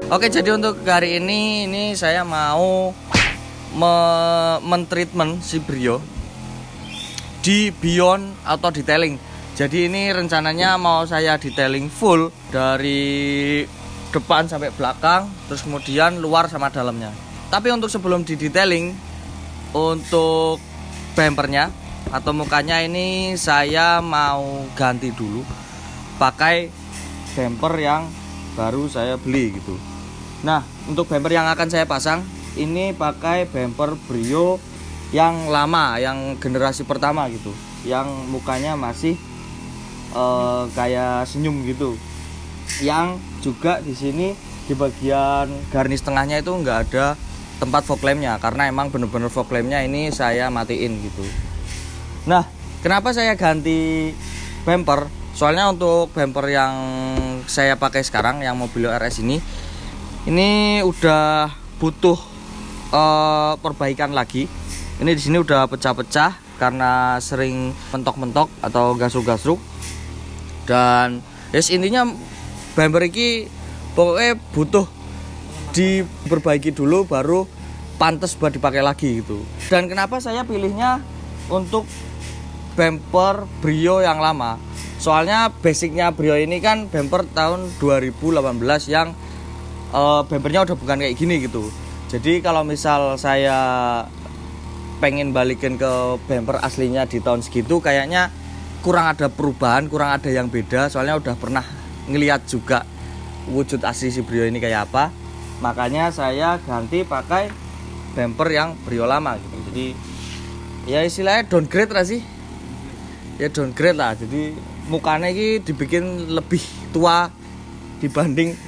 Oke, jadi untuk hari ini saya mau mentreatment si Brio di Beyond Auto Detailing. Jadi ini rencananya mau saya detailing full dari depan sampai belakang, terus kemudian luar sama dalamnya. Tapi untuk sebelum di detailing, untuk bumpernya atau mukanya ini saya mau ganti dulu pakai bumper yang baru saya beli gitu. Nah, untuk bumper yang akan saya pasang ini pakai bumper Brio yang lama, yang generasi pertama gitu, yang mukanya masih kayak senyum gitu. Yang juga di sini di bagian garnish tengahnya itu nggak ada tempat fog lampnya, karena emang bener-bener fog lampnya ini saya matiin gitu. Nah, kenapa saya ganti bumper? Soalnya untuk bumper yang saya pakai sekarang, yang Mobilio RS ini udah butuh perbaikan lagi. Ini di sini udah pecah-pecah karena sering mentok-mentok atau gasruk-gasruk. Dan intinya bumper ini pokoknya butuh diperbaiki dulu baru pantas buat dipakai lagi gitu. Dan kenapa saya pilihnya untuk bumper Brio yang lama? Soalnya basicnya Brio ini kan bumper tahun 2018 yang bumpernya udah bukan kayak gini gitu. Jadi kalau misal saya pengen balikin ke bumper aslinya di tahun segitu, kayaknya kurang ada perubahan, kurang ada yang beda. Soalnya udah pernah ngeliat juga wujud asli si Brio ini kayak apa. Makanya saya ganti pakai bumper yang Brio lama gitu. Jadi ya istilahnya downgrade lah sih. Ya downgrade lah. Jadi mukanya ini dibikin lebih tua dibanding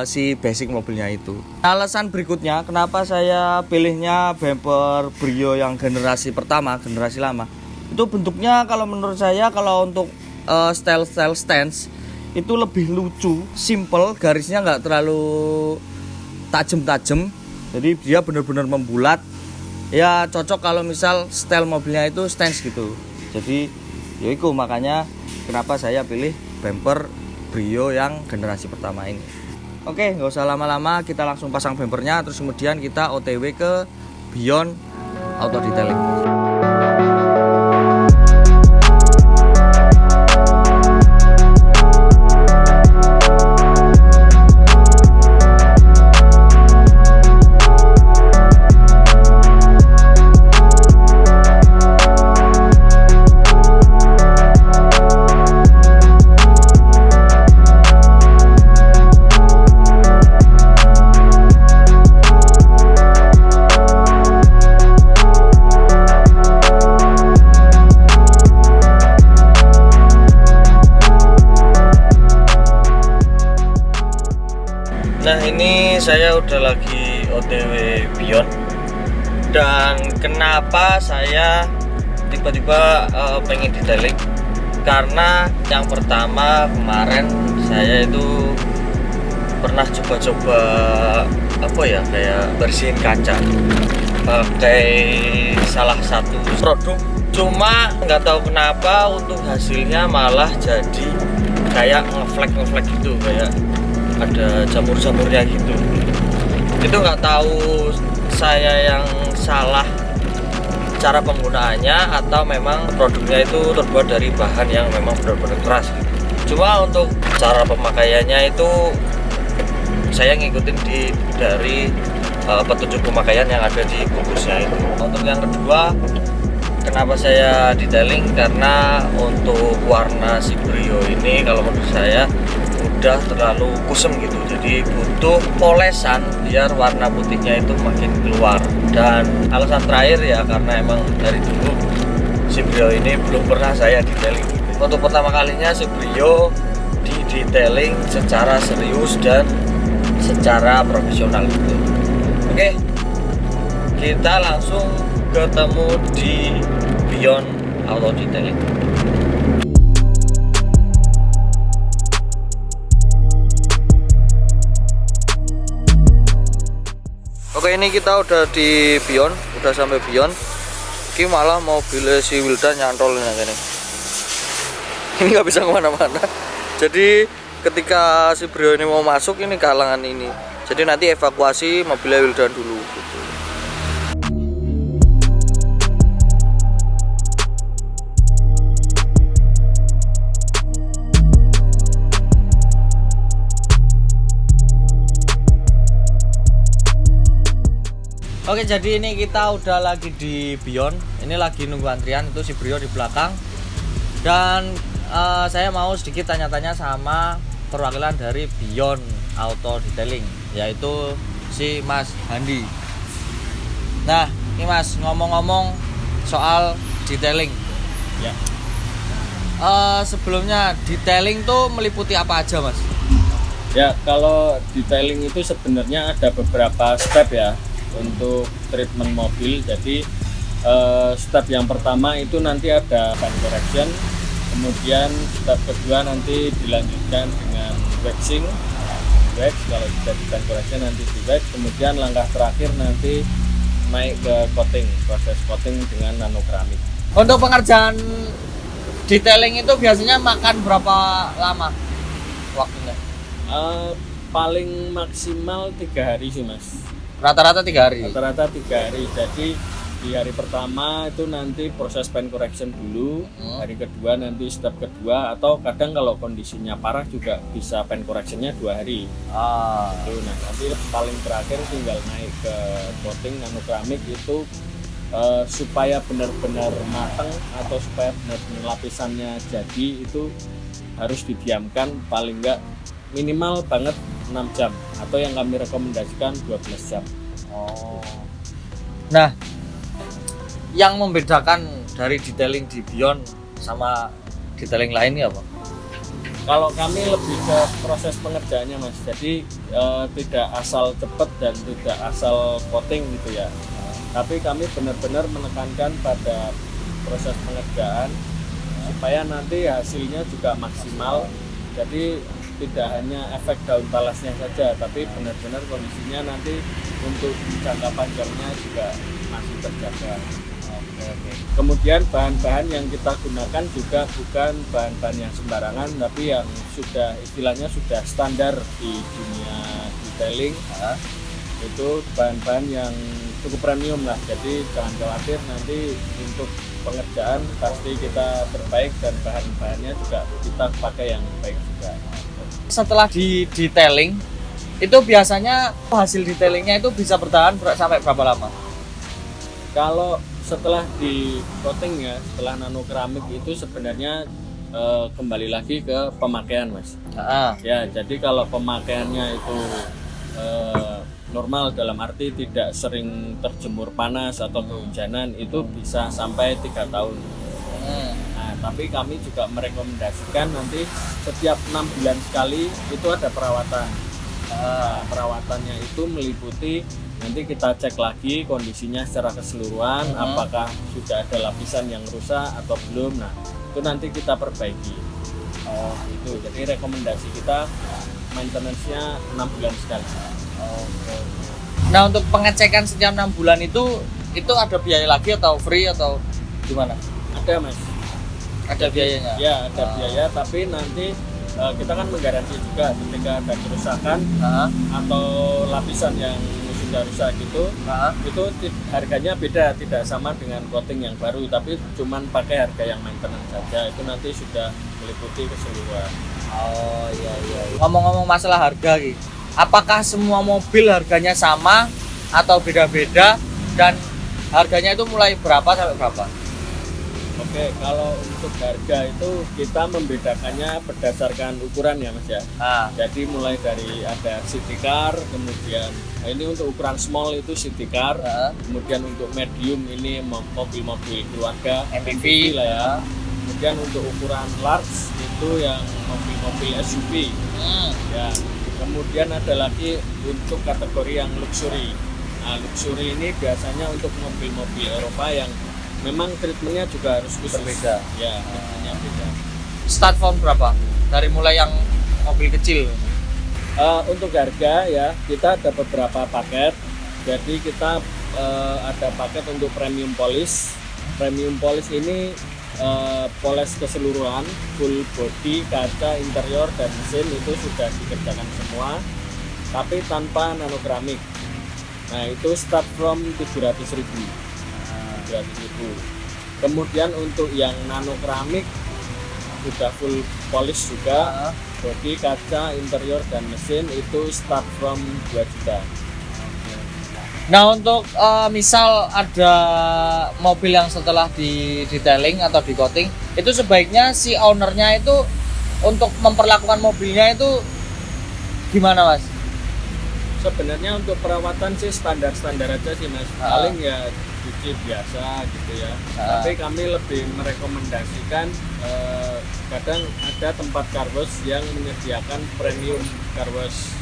si basic mobilnya itu. Alasan berikutnya kenapa saya pilihnya bumper Brio yang generasi pertama, generasi lama, itu bentuknya kalau menurut saya, kalau untuk style stance itu lebih lucu, simple, garisnya nggak terlalu tajam-tajam. Jadi dia benar-benar membulat. Ya cocok kalau misal style mobilnya itu stance gitu. Jadi yaitu makanya kenapa saya pilih bumper Brio yang generasi pertama ini. Oke, nggak usah lama-lama, kita langsung pasang bumpernya, terus kemudian kita OTW ke Beyond Auto Detailing. Nah, ini saya udah lagi OTW Beyond. Dan kenapa saya tiba-tiba pengen detailing? Karena yang pertama kemarin saya itu pernah coba-coba kayak bersihin kaca pakai salah satu produk. Cuma nggak tahu kenapa untuk hasilnya malah jadi kayak ngeflek gitu, kayak ada jamur-jamurnya gitu. Itu nggak tahu saya yang salah cara penggunaannya atau memang produknya itu terbuat dari bahan yang memang benar-benar keras gitu. Cuma untuk cara pemakaiannya itu saya ngikutin dari petunjuk pemakaian yang ada di bungkusnya itu. Untuk yang kedua, kenapa saya detailing? Karena untuk warna si Brio ini kalau menurut saya udah terlalu kusem gitu, jadi butuh polesan biar warna putihnya itu makin keluar. Dan alasan terakhir ya karena emang dari dulu si Brio ini belum pernah saya detailing. Untuk pertama kalinya si Brio di detailing secara serius dan secara profesional gitu. Oke, kita langsung ketemu di Beyond Auto Detailing. Oke, ini kita udah di Beyond, udah sampai Beyond. Ini malah mobil si Wildan nyantol ini. Ini nggak bisa kemana-mana. Jadi ketika si Brio ini mau masuk ini ke halangan ini. Jadi nanti evakuasi mobilnya Wildan dulu gitu. Oke, jadi ini kita udah lagi di Beyond. Ini lagi nunggu antrian, itu si Brio di belakang. Dan saya mau sedikit tanya-tanya sama perwakilan dari Beyond Auto Detailing, yaitu si Mas Handi. Nah, ini Mas, ngomong-ngomong soal detailing. Ya. Sebelumnya detailing tuh meliputi apa aja, Mas? Ya, kalau detailing itu sebenarnya ada beberapa step ya untuk treatment mobil. Jadi step yang pertama itu nanti ada ban correction, kemudian step kedua nanti dilanjutkan dengan waxing, wax. Kalau sudah di ban correction nanti di wax, kemudian langkah terakhir nanti naik ke coating, proses coating dengan nanokeramik. Untuk pengerjaan detailing itu biasanya makan berapa lama waktunya? Paling maksimal 3 hari sih Mas. Rata-rata 3 hari. Rata-rata 3 hari. Jadi di hari pertama itu nanti proses paint correction dulu, hari kedua nanti step kedua, atau kadang kalau kondisinya parah juga bisa paint correctionnya 2 hari. Itu nah nanti paling terakhir tinggal naik ke coating nanokeramik itu supaya benar-benar matang atau supaya benar-benar lapisannya jadi itu harus didiamkan paling enggak minimal banget 6 jam atau yang kami rekomendasikan 12 jam. Nah, yang membedakan dari detailing di Beyond sama detailing lainnya apa? Kalau kami lebih ke proses pengerjaannya Mas, jadi tidak asal cepet dan tidak asal coating gitu ya. Tapi kami benar-benar menekankan pada proses pengerjaan supaya nanti hasilnya juga maksimal. Jadi tidak hanya efek daun talasnya saja, tapi benar-benar kondisinya nanti untuk jangka panjangnya juga masih terjaga. Oke. Kemudian bahan-bahan yang kita gunakan juga bukan bahan-bahan yang sembarangan, tapi yang sudah istilahnya sudah standar di dunia detailing. Itu bahan-bahan yang cukup premium lah, jadi jangan khawatir nanti untuk pengerjaan pasti kita terbaik dan bahan-bahannya juga kita pakai yang baik juga. Setelah di detailing itu biasanya hasil detailingnya itu bisa bertahan sampai berapa lama? Kalau setelah di coating ya, setelah nanokeramik itu sebenarnya kembali lagi ke pemakaian Mas. Ya, jadi kalau pemakaiannya itu normal dalam arti tidak sering terjemur panas atau kehujanan, itu bisa sampai 3 tahun. Nah, tapi kami juga merekomendasikan nanti setiap 6 bulan sekali itu ada perawatan. Perawatannya itu meliputi nanti kita cek lagi kondisinya secara keseluruhan, apakah sudah ada lapisan yang rusak atau belum. Nah, itu nanti kita perbaiki. Itu jadi rekomendasi kita maintenance-nya 6 bulan sekali. Nah, untuk pengecekan setiap 6 bulan itu ada biaya lagi atau free atau gimana? Ada Mas. Ada biayanya? Ya, ada biaya, tapi nanti kita kan menggaransi juga ketika ada kerusakan atau lapisan yang sudah rusak gitu, itu harganya beda, tidak sama dengan coating yang baru, tapi cuman pakai harga yang maintenance saja, itu nanti sudah meliputi keseluruhan. Iya. Ngomong-ngomong masalah harga gitu, apakah semua mobil harganya sama atau beda-beda, dan harganya itu mulai berapa sampai berapa? Oke, kalau untuk harga itu kita membedakannya berdasarkan ukuran ya Mas ya. Jadi mulai dari ada city car, kemudian ini untuk ukuran small itu city car, kemudian untuk medium ini mobil-mobil keluarga MPV lah ya. Kemudian untuk ukuran large itu yang mobil-mobil SUV. Ya. Kemudian ada lagi untuk kategori yang luxury. Nah, luxury ini biasanya untuk mobil-mobil Eropa yang memang treatmentnya juga harus khusus. Berbeda. Ya, treatmentnya beda. Start from berapa? Dari mulai yang mobil kecil. Untuk harga ya, kita ada beberapa paket. Jadi kita ada paket untuk premium polish. Premium polish ini poles keseluruhan, full body, kaca, interior dan mesin itu sudah dikerjakan semua, tapi tanpa nanokramik. Nah itu start from 700.000. Kemudian untuk yang nanokramik sudah full polish juga, bodi, kaca, interior dan mesin itu start from 2 juta. Nah untuk misal ada mobil yang setelah di detailing atau di coating, itu sebaiknya si ownernya itu untuk memperlakukan mobilnya itu gimana Mas? Sebenarnya untuk perawatan sih standar-standar aja sih Mas, paling ya cuci biasa gitu ya. Tapi kami lebih merekomendasikan kadang ada tempat car wash yang menyediakan premium car wash.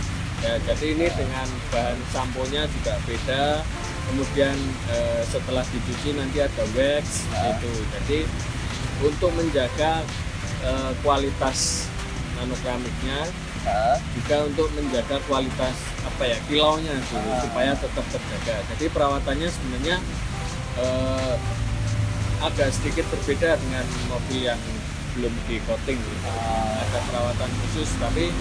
Ya, jadi ini dengan bahan samponya juga beda. Kemudian setelah dicuci nanti ada wax gitu. Jadi untuk menjaga kualitas nanokramiknya, juga untuk menjaga kualitas kilaunya supaya tetap terjaga. Jadi perawatannya sebenarnya agak sedikit berbeda dengan mobil yang belum di coating gitu. Ada perawatan khusus, tapi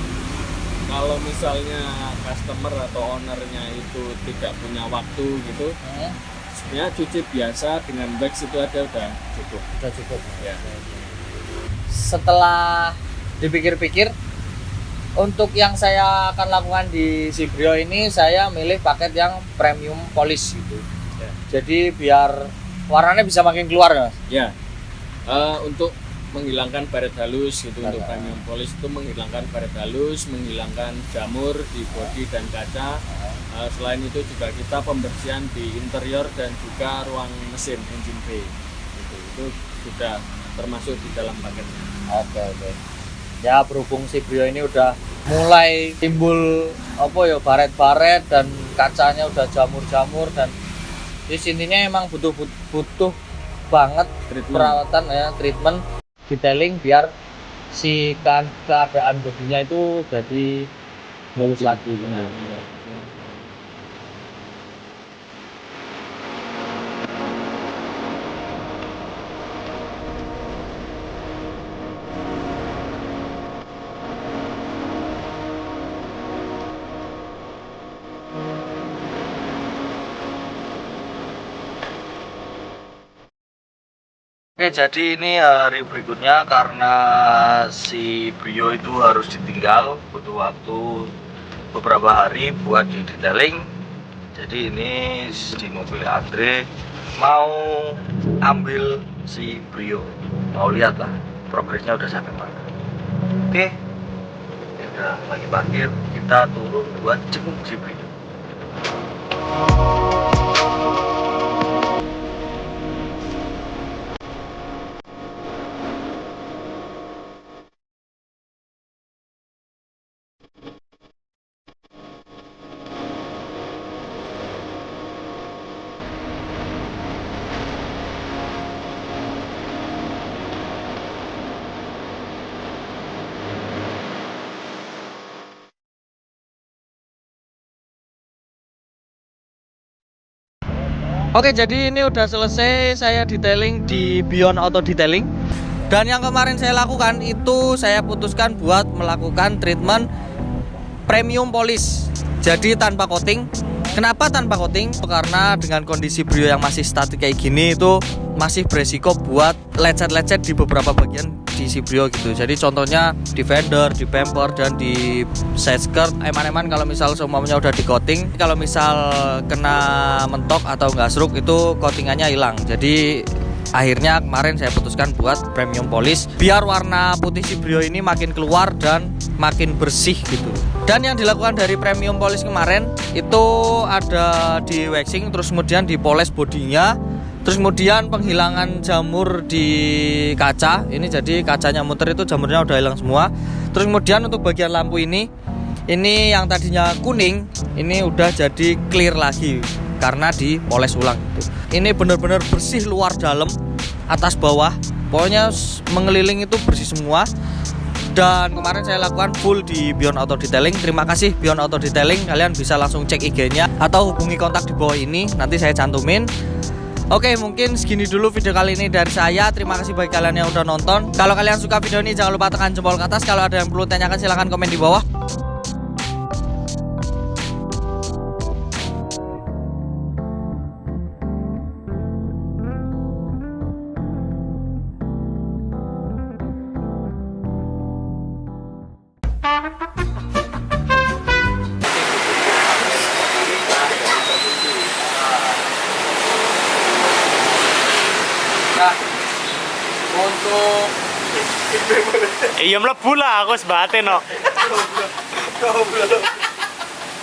kalau misalnya customer atau ownernya itu tidak punya waktu gitu, sebenarnya cuci biasa dengan wax itu aja udah cukup ya. Setelah dipikir-pikir, untuk yang saya akan lakukan di Cibrio ini, saya milih paket yang premium polish gitu ya. Jadi biar warnanya bisa makin keluar Mas ya. Untuk menghilangkan baret halus gitu, untuk premium polish itu menghilangkan baret halus, menghilangkan jamur di bodi dan kaca. Selain itu juga kita pembersihan di interior dan juga ruang mesin engine bay gitu. Itu sudah termasuk di dalam paketnya. Oke. Ya berhubung Cibrio ini udah mulai timbul baret-baret dan kacanya udah jamur-jamur, dan di sininya emang butuh banget perawatan ya, treatment, detailing biar si keadaan bodinya itu jadi mulus lagi. Oke, jadi ini hari berikutnya karena si Brio itu harus ditinggal, butuh waktu beberapa hari buat di detailing. Jadi ini di mobil Andre mau ambil si Brio, mau lihat lah progresnya udah sampai mana. Oke, ya udah lagi parkir, kita turun buat jenguk si Brio. Oke, jadi ini udah selesai saya detailing di Beyond Auto Detailing. Dan yang kemarin saya lakukan itu saya putuskan buat melakukan treatment premium polish. Jadi tanpa coating. Kenapa tanpa coating? Karena dengan kondisi Brio yang masih statik kayak gini itu masih beresiko buat lecet-lecet di beberapa bagian di si Brio gitu. Jadi contohnya di fender, di bumper, dan di side skirt, eman-eman kalau misal semuanya udah di coating, kalau misal kena mentok atau gasruk itu coatingannya hilang. Jadi akhirnya kemarin saya putuskan buat premium polish biar warna putih si Brio ini makin keluar dan makin bersih gitu. Dan yang dilakukan dari premium polish kemarin itu ada di waxing, terus kemudian dipoles bodinya, terus kemudian penghilangan jamur di kaca. Ini jadi kacanya muter itu jamurnya udah hilang semua. Terus kemudian untuk bagian lampu ini yang tadinya kuning ini udah jadi clear lagi karena dipoles ulang gitu. Ini benar-benar bersih luar dalam, atas bawah, pokoknya mengeliling itu bersih semua. Dan kemarin saya lakukan full di Beyond Auto Detailing. Terima kasih Beyond Auto Detailing. Kalian bisa langsung cek IG-nya atau hubungi kontak di bawah ini, nanti saya cantumin. Oke, mungkin segini dulu video kali ini dari saya. Terima kasih bagi kalian yang udah nonton. Kalau kalian suka video ini jangan lupa tekan jempol ke atas. Kalau ada yang perlu tanyakan silahkan komen di bawah. Nah, untuk Iya mlebu lah aku sebatin no.